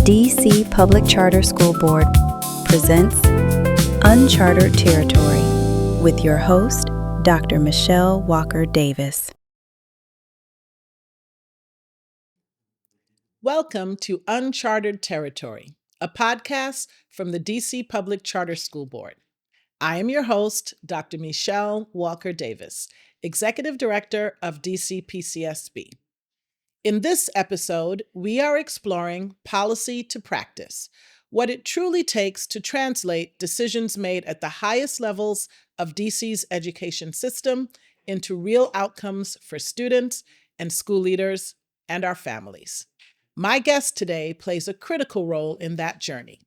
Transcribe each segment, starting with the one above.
DC Public Charter School Board presents UnCHARTERed Territory with your host, Dr. Michelle Walker Davis. Welcome to UnCHARTERed Territory, a podcast from the DC Public Charter School Board. I am your host, Dr. Michelle Walker Davis, Executive Director of DC PCSB. In this episode, we are exploring policy to practice, what it truly takes to translate decisions made at the highest levels of DC's education system into real outcomes for students and school leaders and our families. My guest today plays a critical role in that journey.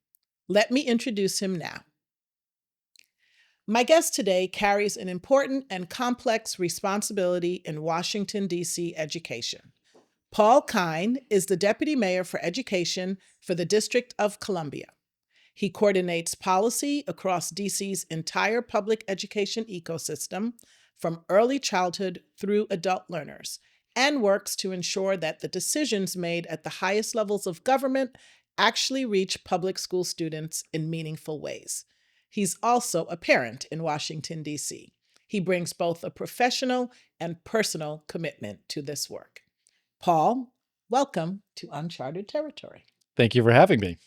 Let me introduce him now. My guest today carries an important and complex responsibility in Washington, D.C. education. Paul Kihn is the Deputy Mayor for Education for the District of Columbia. He coordinates policy across DC's entire public education ecosystem, from early childhood through adult learners, and works to ensure that the decisions made at the highest levels of government actually reach public school students in meaningful ways. He's also a parent in Washington, D.C. He brings both a professional and personal commitment to this work. Paul, welcome to UnCHARTERed Territory. Thank you for having me.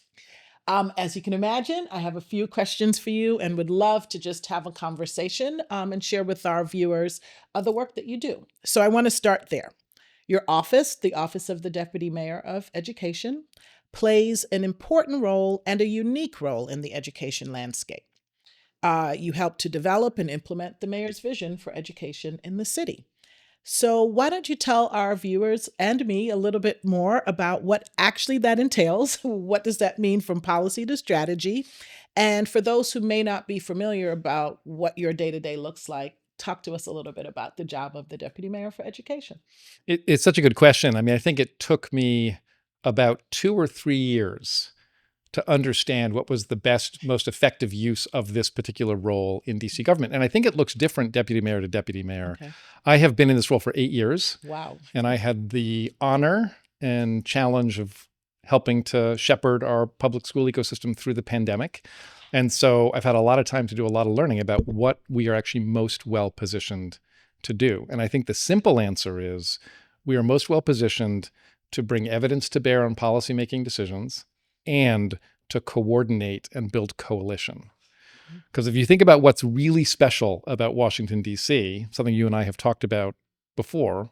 As you can imagine, I have a few questions for you and would love to just have a conversation and share with our viewers the work that you do. So I want to start there. Your office, the Office of the Deputy Mayor of Education, plays an important role and a unique role in the education landscape. You help to develop and implement the mayor's vision for education in the city. So why don't you tell our viewers and me a little bit more about what actually that entails? What does that mean from policy to strategy? And for those who may not be familiar about what your day-to-day looks like, talk to us a little bit about the job of the Deputy Mayor for Education. It's such a good question. I think it took me about 2 or 3 years to understand what was the best, most effective use of this particular role in DC government. And I think it looks different deputy mayor to deputy mayor. Okay. I have been in this role for 8 years. Wow. And I had the honor and challenge of helping to shepherd our public school ecosystem through the pandemic. And so I've had a lot of time to do a lot of learning about what we are actually most well positioned to do. And I think the simple answer is we are most well positioned to bring evidence to bear on policymaking decisions and to coordinate and build coalition. Because if you think about what's really special about Washington, D.C., something you and I have talked about before,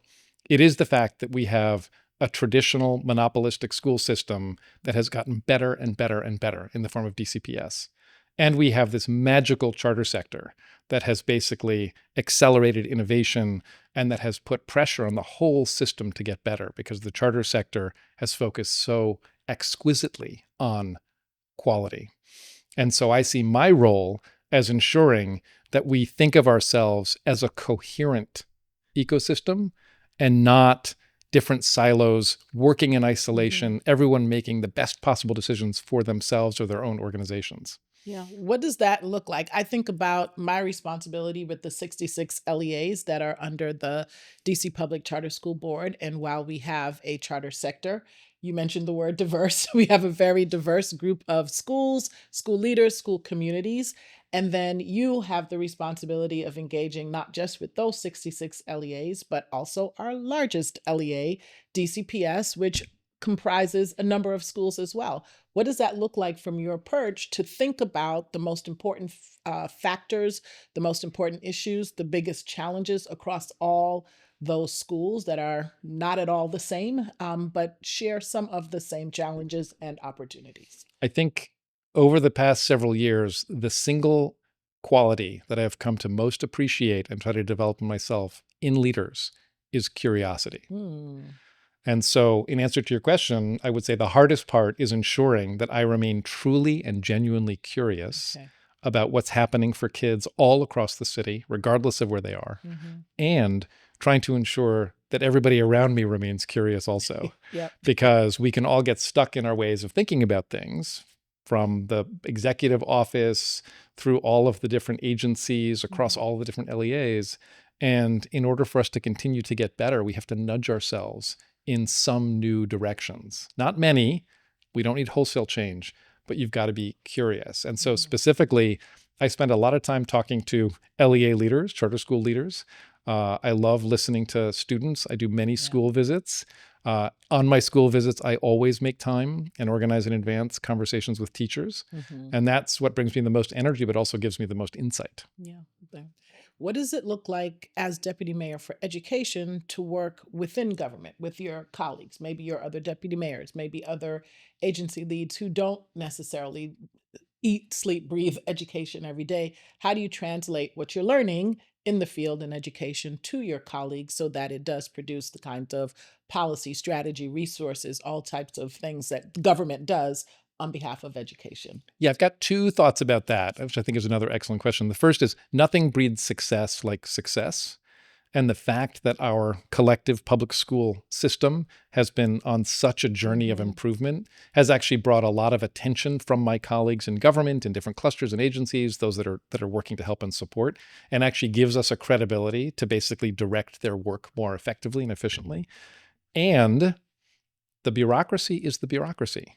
it is the fact that we have a traditional monopolistic school system that has gotten better and better and better in the form of DCPS. And we have this magical charter sector that has basically accelerated innovation and that has put pressure on the whole system to get better because the charter sector has focused so exquisitely on quality. And so I see my role as ensuring that we think of ourselves as a coherent ecosystem and not different silos working in isolation, everyone making the best possible decisions for themselves or their own organizations. Yeah. What does that look like? I think about my responsibility with the 66 LEAs that are under the DC Public Charter School Board. And while we have a charter sector, you mentioned the word diverse. We have a very diverse group of schools, school leaders, school communities. And then you have the responsibility of engaging not just with those 66 LEAs, but also our largest LEA, DCPS, which comprises a number of schools as well. What does that look like from your perch to think about the most important factors, the most important issues, the biggest challenges across all those schools that are not at all the same, but share some of the same challenges and opportunities? I think over the past several years, the single quality that I've come to most appreciate and try to develop myself in leaders is curiosity. And so in answer to your question, I would say the hardest part is ensuring that I remain truly and genuinely curious about what's happening for kids all across the city, regardless of where they are, and trying to ensure that everybody around me remains curious also. Because we can all get stuck in our ways of thinking about things, from the executive office through all of the different agencies across all the different LEAs. And in order for us to continue to get better, we have to nudge ourselves in some new directions. Not many, We don't need wholesale change, but you've got to be curious. And so specifically, I spend a lot of time talking to LEA leaders, charter school leaders. I love listening to students. I do many school visits. On my school visits, I always make time and organize in advance conversations with teachers. And that's what brings me the most energy, but also gives me the most insight. Yeah. What does it look like as Deputy Mayor for Education to work within government with your colleagues, maybe your other deputy mayors, maybe other agency leads who don't necessarily eat, sleep, breathe education every day? How do you translate what you're learning in the field in education to your colleagues so that it does produce the kind of policy, strategy, resources, all types of things that government does on behalf of education? Yeah, I've got two thoughts about that, which I think is another excellent question. The first is nothing breeds success like success. And the fact that our collective public school system has been on such a journey of improvement has actually brought a lot of attention from my colleagues in government, in different clusters and agencies, those that are working to help and support, and actually gives us a credibility to basically direct their work more effectively and efficiently. And the bureaucracy is the bureaucracy.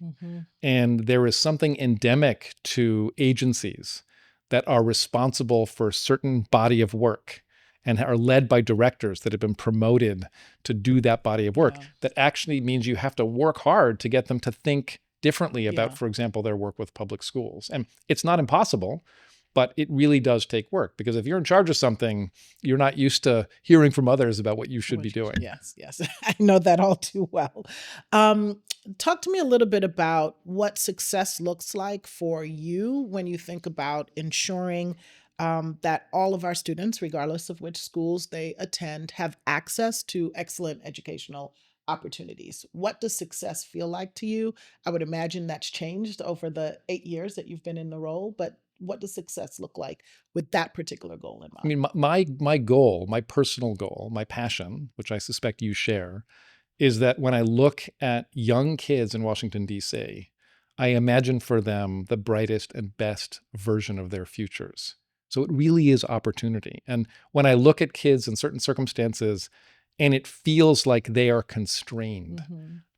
And there is something endemic to agencies that are responsible for a certain body of work and are led by directors that have been promoted to do that body of work that actually means you have to work hard to get them to think differently about, for example, their work with public schools. And it's not impossible, but it really does take work, because if you're in charge of something, you're not used to hearing from others about what you should be doing. Yes. I know that all too well. Talk to me a little bit about what success looks like for you when you think about ensuring that all of our students, regardless of which schools they attend, have access to excellent educational opportunities. What does success feel like to you? I would imagine that's changed over the 8 years that you've been in the role, but what does success look like with that particular goal in mind? I mean, my goal, my personal goal, my passion, which I suspect you share, is that when I look at young kids in Washington, D.C., I imagine for them the brightest and best version of their futures. So it really is opportunity. And when I look at kids in certain circumstances and it feels like they are constrained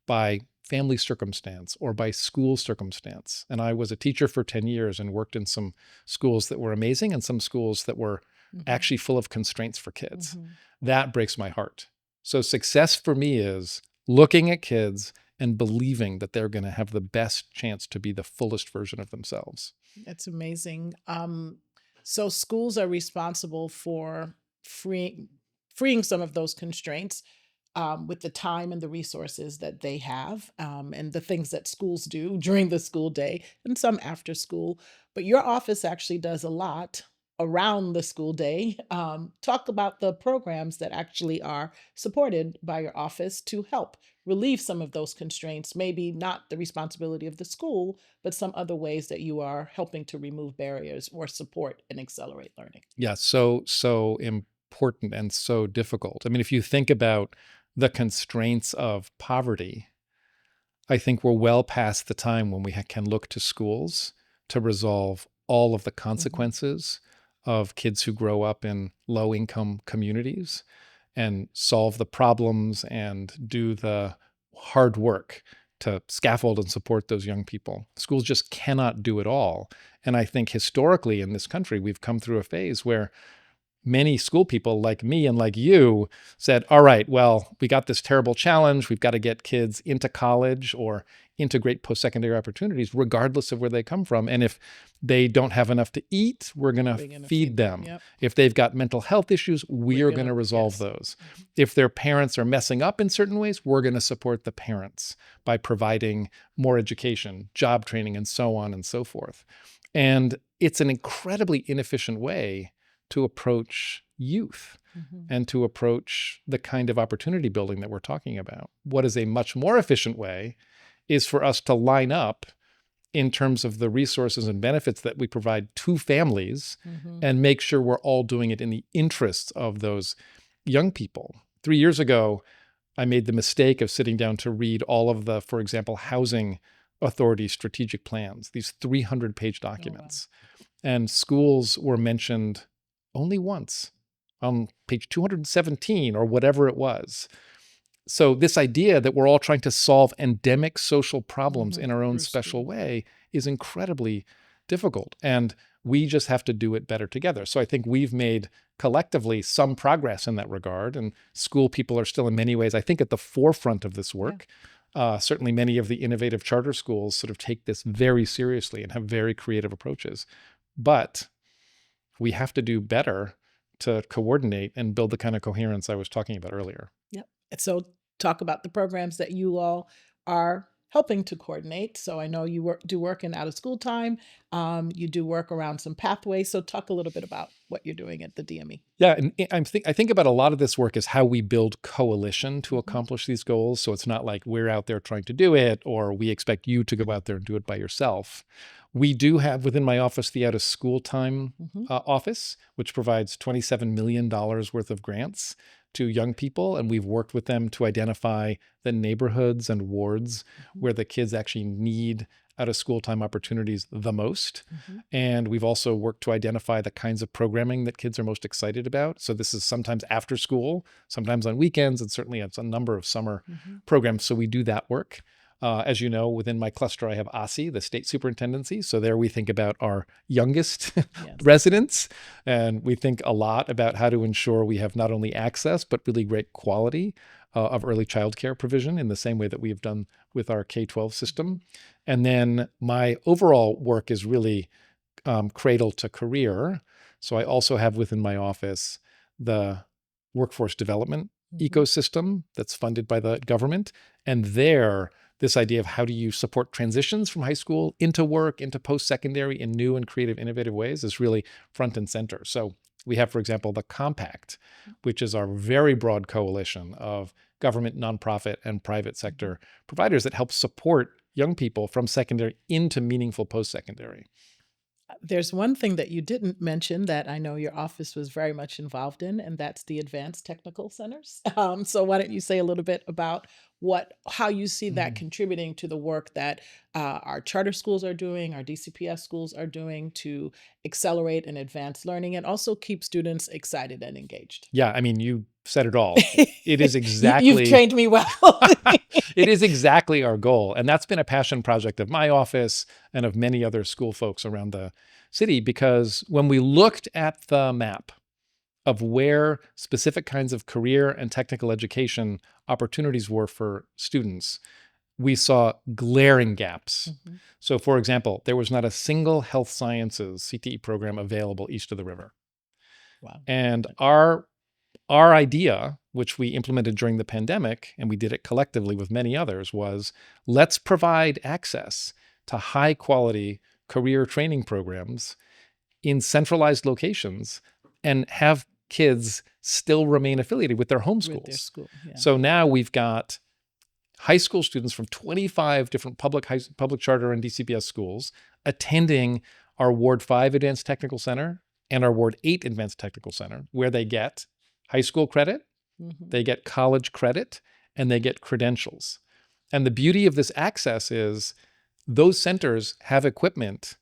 by family circumstance or by school circumstance. And I was a teacher for 10 years and worked in some schools that were amazing and some schools that were actually full of constraints for kids. That breaks my heart. So success for me is looking at kids and believing that they're going to have the best chance to be the fullest version of themselves. That's amazing. So schools are responsible for freeing some of those constraints with the time and the resources that they have, and the things that schools do during the school day and some after school. But your office actually does a lot around the school day. Talk about the programs that actually are supported by your office to help relieve some of those constraints, maybe not the responsibility of the school, but some other ways that you are helping to remove barriers or support and accelerate learning. Yeah, so important and so difficult. I mean, if you think about the constraints of poverty, I think we're well past the time when we can look to schools to resolve all of the consequences of kids who grow up in low-income communities and solve the problems and do the hard work to scaffold and support those young people. Schools just cannot do it all. And I think historically in this country, we've come through a phase where many school people like me and like you said, all right, well, we got this terrible challenge. We've got to get kids into college or into great post-secondary opportunities, regardless of where they come from. And if they don't have enough to eat, we're going to feed them. Yep. If they've got mental health issues, we're going to resolve those. If their parents are messing up in certain ways, we're going to support the parents by providing more education, job training, and so on and so forth. And it's an incredibly inefficient way to approach youth and to approach the kind of opportunity building that we're talking about. What is a much more efficient way is for us to line up in terms of the resources and benefits that we provide to families and make sure we're all doing it in the interests of those young people. 3 years ago, I made the mistake of sitting down to read all of the, for example, housing authority strategic plans, these 300-page documents. Oh, wow. And schools were mentioned only once on page 217 or whatever it was. So this idea that we're all trying to solve endemic social problems in our own Through special school. way is incredibly difficult. And we just have to do it better together. So I think we've made collectively some progress in that regard. And school people are still in many ways, I think, at the forefront of this work. Certainly many of the innovative charter schools sort of take this very seriously and have very creative approaches. But we have to do better to coordinate and build the kind of coherence I was talking about earlier. Yep. So talk about the programs that you all are helping to coordinate. So I know you do work in out of school time. You do work around some pathways. So talk a little bit about what you're doing at the DME. Yeah, and I think about a lot of this work is how we build coalition to accomplish these goals. So it's not like we're out there trying to do it, or we expect you to go out there and do it by yourself. We do have within my office the out of school time office, which provides $27 million worth of grants to young people. And we've worked with them to identify the neighborhoods and wards where the kids actually need out of school time opportunities the most. And we've also worked to identify the kinds of programming that kids are most excited about. So this is sometimes after school, sometimes on weekends, and certainly it's a number of summer programs. So we do that work. As you know, within my cluster, I have ASI, the state superintendency. So there we think about our youngest residents, and we think a lot about how to ensure we have not only access, but really great quality of early childcare provision in the same way that we have done with our K-12 system. And then my overall work is really cradle to career. So I also have within my office the workforce development ecosystem that's funded by the government. And there, this idea of how do you support transitions from high school into work, into post-secondary in new and creative, innovative ways is really front and center. So we have, for example, the Compact, which is our very broad coalition of government, nonprofit, and private sector providers that help support young people from secondary into meaningful post-secondary. There's one thing that you didn't mention that I know your office was very much involved in, and that's the advanced technical centers. So why don't you say a little bit about how you see that contributing to the work that our charter schools are doing, our DCPS schools are doing to accelerate and advance learning and also keep students excited and engaged. Yeah, I mean, you said it all. It is exactly... You've trained me well. It is exactly our goal. And that's been a passion project of my office and of many other school folks around the city, because when we looked at the map of where specific kinds of career and technical education opportunities were for students, we saw glaring gaps. So for example, there was not a single health sciences CTE program available east of the river. Wow. And our idea, which we implemented during the pandemic, and we did it collectively with many others, was let's provide access to high quality career training programs in centralized locations and have kids still remain affiliated with their home schools. With their school, yeah. So now we've got high school students from 25 different public charter and DCPS schools attending our Ward 5 Advanced Technical Center and our Ward 8 Advanced Technical Center, where they get high school credit, they get college credit, and they get credentials. And the beauty of this access is those centers have equipment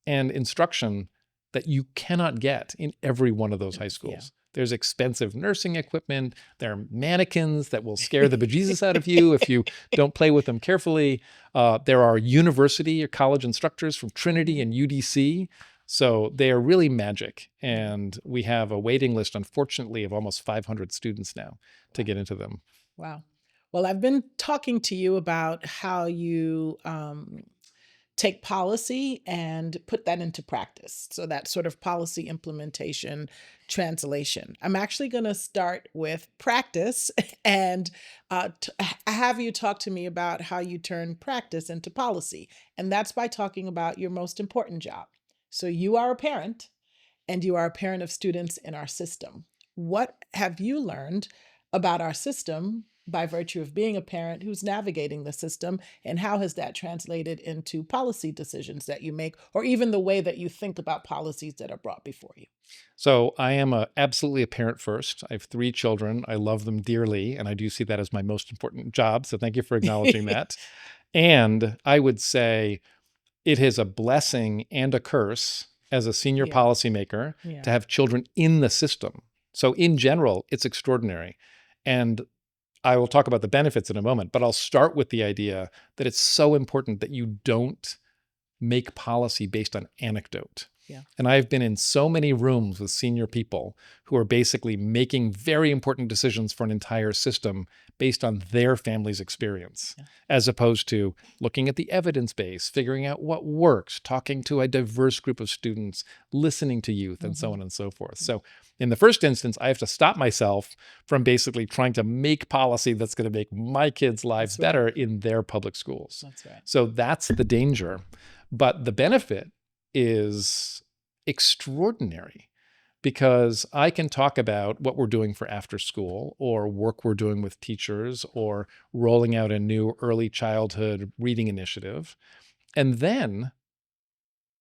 and instruction that you cannot get in every one of those high schools. Yeah. There's expensive nursing equipment. There are mannequins that will scare the bejesus out of you if you don't play with them carefully. There are university or college instructors from Trinity and UDC. So they are really magic. And we have a waiting list, unfortunately, of almost 500 students now to get into them. Wow. Well, I've been talking to you about how you take policy and put that into practice. So that sort of policy implementation, translation. I'm actually going to start with practice and have you talk to me about how you turn practice into policy. And that's by talking about your most important job. So you are a parent and you are a parent of students in our system. What have you learned about our system by virtue of being a parent who's navigating the system, and how has that translated into policy decisions that you make, or even the way that you think about policies that are brought before you? So I am absolutely a parent first. I have 3 children. I love them dearly, and I do see that as my most important job. So thank you for acknowledging that. And I would say it is a blessing and a curse as a senior policymaker to have children in the system. So in general, it's extraordinary. And I will talk about the benefits in a moment, but I'll start with the idea that it's so important that you don't make policy based on anecdote. Yeah. And I've been in so many rooms with senior people who are basically making very important decisions for an entire system based on their family's experience, as opposed to looking at the evidence base, figuring out what works, talking to a diverse group of students, listening to youth, and so on and so forth. So in the first instance, I have to stop myself from basically trying to make policy that's going to make my kids' lives better in their public schools. That's right. So that's the danger. But the benefit is extraordinary, because I can talk about what we're doing for after school, or work we're doing with teachers, or rolling out a new early childhood reading initiative. And then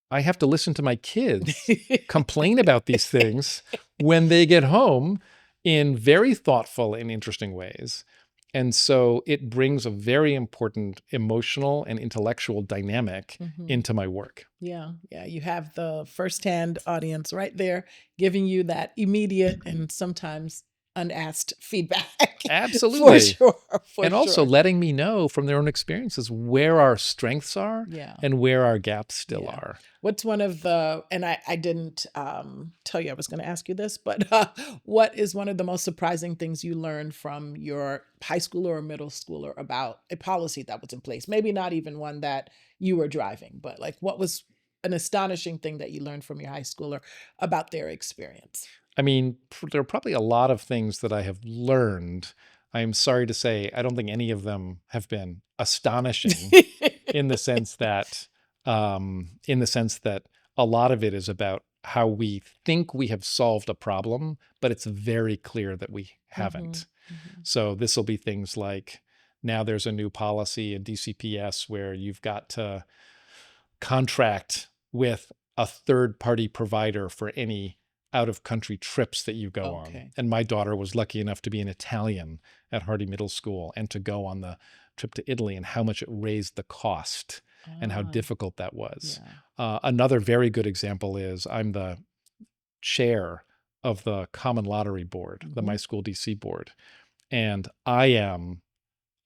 I have to listen to my kids complain about these things when they get home in very thoughtful and interesting ways. And so it brings a very important emotional and intellectual dynamic into my work. Yeah. You have the firsthand audience right there giving you that immediate and sometimes unasked feedback. Absolutely. For sure. And also letting me know from their own experiences where our strengths are and where our gaps still are. What's one of the, and I didn't tell you I was going to ask you this, but what is one of the most surprising things you learned from your high schooler or middle schooler about a policy that was in place? Maybe not even one that you were driving, but like what was an astonishing thing that you learned from your high schooler about their experience? I mean, there are probably a lot of things that I have learned. I'm sorry to say, I don't think any of them have been astonishing in the sense that a lot of it is about how we think we have solved a problem, but it's very clear that we haven't. So this will be things like, now there's a new policy in DCPS where you've got to contract with a third-party provider for any out-of-country trips that you go on. And my daughter was lucky enough to be an Italian at Hardy Middle School and to go on the trip to Italy, and how much it raised the cost and how difficult that was. Another very good example is I'm the chair of the Common Lottery Board, the My School DC board, and I am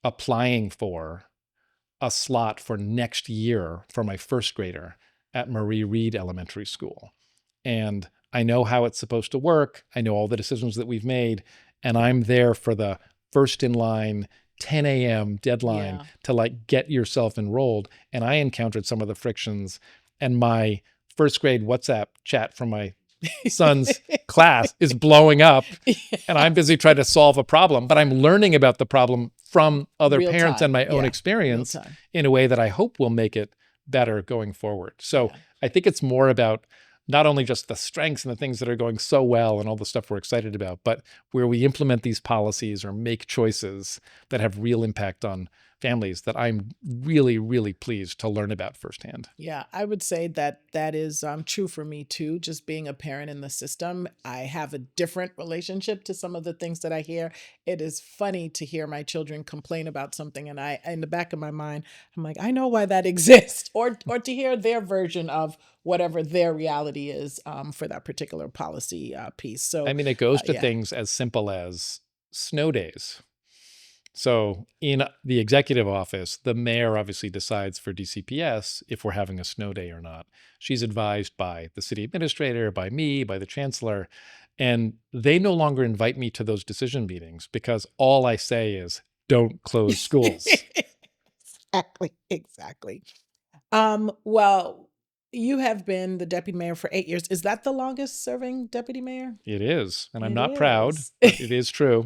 applying for a slot for next year for my first grader at Marie Reed Elementary School. And I know how it's supposed to work. I know all the decisions that we've made, and I'm there for the first in line 10 a.m. deadline to like get yourself enrolled. And I encountered some of the frictions, and my first grade WhatsApp chat from my son's class is blowing up, and I'm busy trying to solve a problem, but I'm learning about the problem from other parents and my own experience in a way that I hope will make it better going forward. So I think it's more about not only just the strengths and the things that are going so well and all the stuff we're excited about, but where we implement these policies or make choices that have real impact on families that I'm really, really pleased to learn about firsthand. Yeah, I would say that that is true for me too. Just being a parent in the system, I have a different relationship to some of the things that I hear. It is funny to hear my children complain about something, and I, in the back of my mind, I'm like, I know why that exists, or to hear their version of whatever their reality is for that particular policy piece. So I mean, it goes to things as simple as snow days. So in the executive office, the mayor obviously decides for DCPS if we're having a snow day or not. She's advised by the city administrator, by me, by the chancellor, and they no longer invite me to those decision meetings because all I say is, don't close schools. Exactly. Well, you have been the deputy mayor for 8 years. Is that the longest serving deputy mayor? It is. And I'm not proud, but it is true.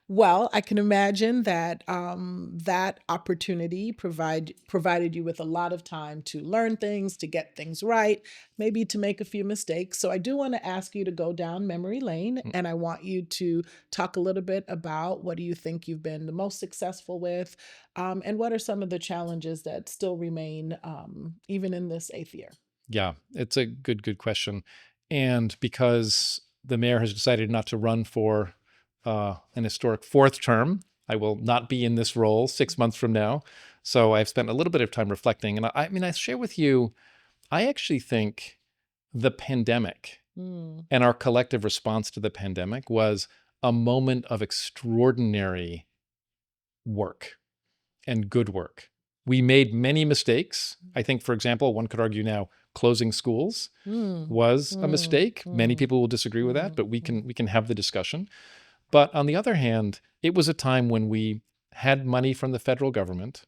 Well, I can imagine that that opportunity provided you with a lot of time to learn things, to get things right, maybe to make a few mistakes. So I do want to ask you to go down memory lane, and I want you to talk a little bit about what do you think you've been the most successful with, and what are some of the challenges that still remain even in this 8th year? Yeah, it's a good question. And because the mayor has decided not to run for an historic 4th term, I will not be in this role 6 months from now. So I've spent a little bit of time reflecting. And I mean, I share with you, I actually think the pandemic and our collective response to the pandemic was a moment of extraordinary work and good work. We made many mistakes. I think, for example, one could argue now closing schools was a mistake. Many people will disagree with that, but we can have the discussion. But on the other hand, it was a time when we had money from the federal government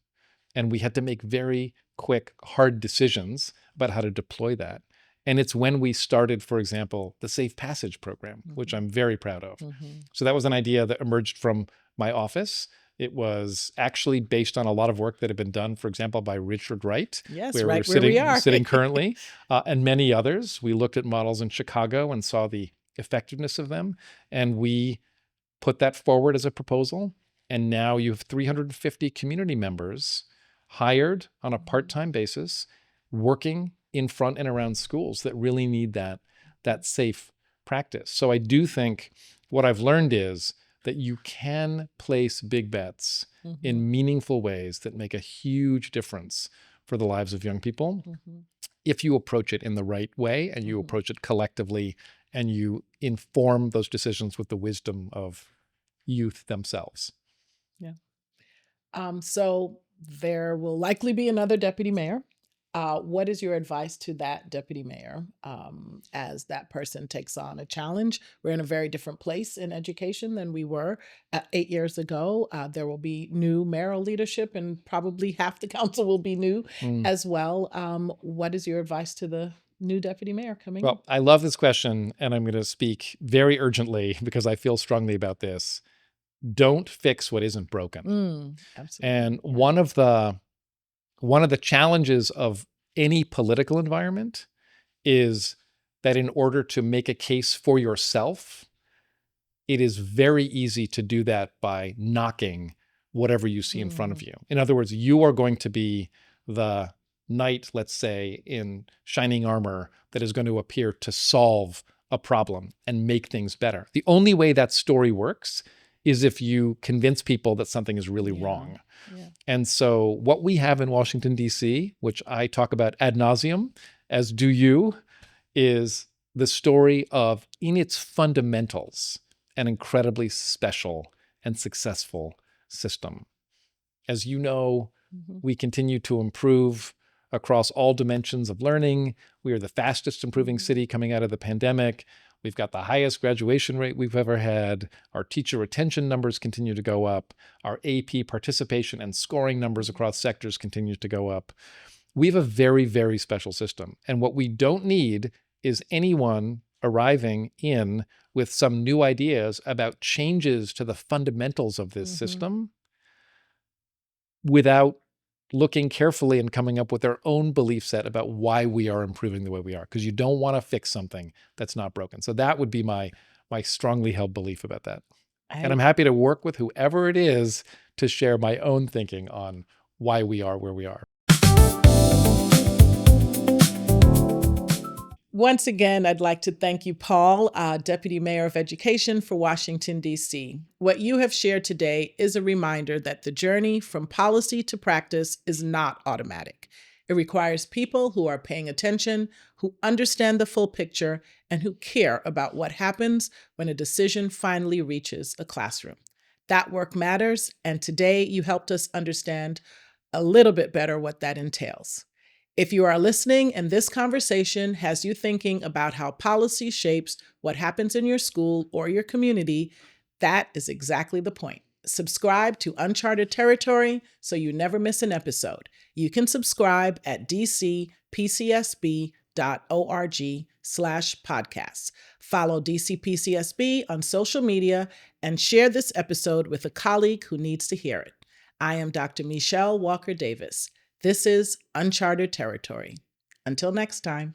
and we had to make very quick, hard decisions about how to deploy that. And it's when we started, for example, the Safe Passage program, which I'm very proud of. So that was an idea that emerged from my office. It was actually based on a lot of work that had been done, for example, by Richard Wright, Yes, where right we're where we are. sitting currently, and many others. We looked at models in Chicago and saw the effectiveness of them. And we put that forward as a proposal. And now you have 350 community members hired on a part-time basis, working in front and around schools that really need that safe practice. So I do think what I've learned is that you can place big bets in meaningful ways that make a huge difference for the lives of young people if you approach it in the right way and you approach it collectively and you inform those decisions with the wisdom of youth themselves. Yeah. So there will likely be another deputy mayor. What is your advice to that deputy mayor as that person takes on a challenge? We're in a very different place in education than we were 8 years ago. There will be new mayoral leadership and probably half the council will be new as well. What is your advice to the new deputy mayor coming in? Well, I love this question, and I'm going to speak very urgently because I feel strongly about this. Don't fix what isn't broken. Absolutely. And one of the challenges of any political environment is that in order to make a case for yourself, it is very easy to do that by knocking whatever you see in front of you. In other words, you are going to be the knight, let's say, in shining armor that is going to appear to solve a problem and make things better. The only way that story works is if you convince people that something is really wrong. And so what we have in Washington, D.C., which I talk about ad nauseum, as do you, is the story of, in its fundamentals, an incredibly special and successful system. As you know, we continue to improve across all dimensions of learning. We are the fastest improving city coming out of the pandemic. We've got the highest graduation rate we've ever had. Our teacher retention numbers continue to go up. Our AP participation and scoring numbers across sectors continue to go up. We have a very, very special system. And what we don't need is anyone arriving in with some new ideas about changes to the fundamentals of this system without looking carefully and coming up with their own belief set about why we are improving the way we are, because you don't want to fix something that's not broken. So that would be my strongly held belief about that. And I'm happy to work with whoever it is to share my own thinking on why we are where we are. Once again, I'd like to thank you, Paul, Deputy Mayor of Education for Washington, D.C. What you have shared today is a reminder that the journey from policy to practice is not automatic. It requires people who are paying attention, who understand the full picture, and who care about what happens when a decision finally reaches a classroom. That work matters, and today you helped us understand a little bit better what that entails. If you are listening and this conversation has you thinking about how policy shapes what happens in your school or your community, that is exactly the point. Subscribe to UnCHARTEred Territory so you never miss an episode. You can subscribe at dcpcsb.org/podcasts. Follow DCPCSB on social media and share this episode with a colleague who needs to hear it. I am Dr. Michelle Walker Davis. This is UnCHARTEred Territory. Until next time.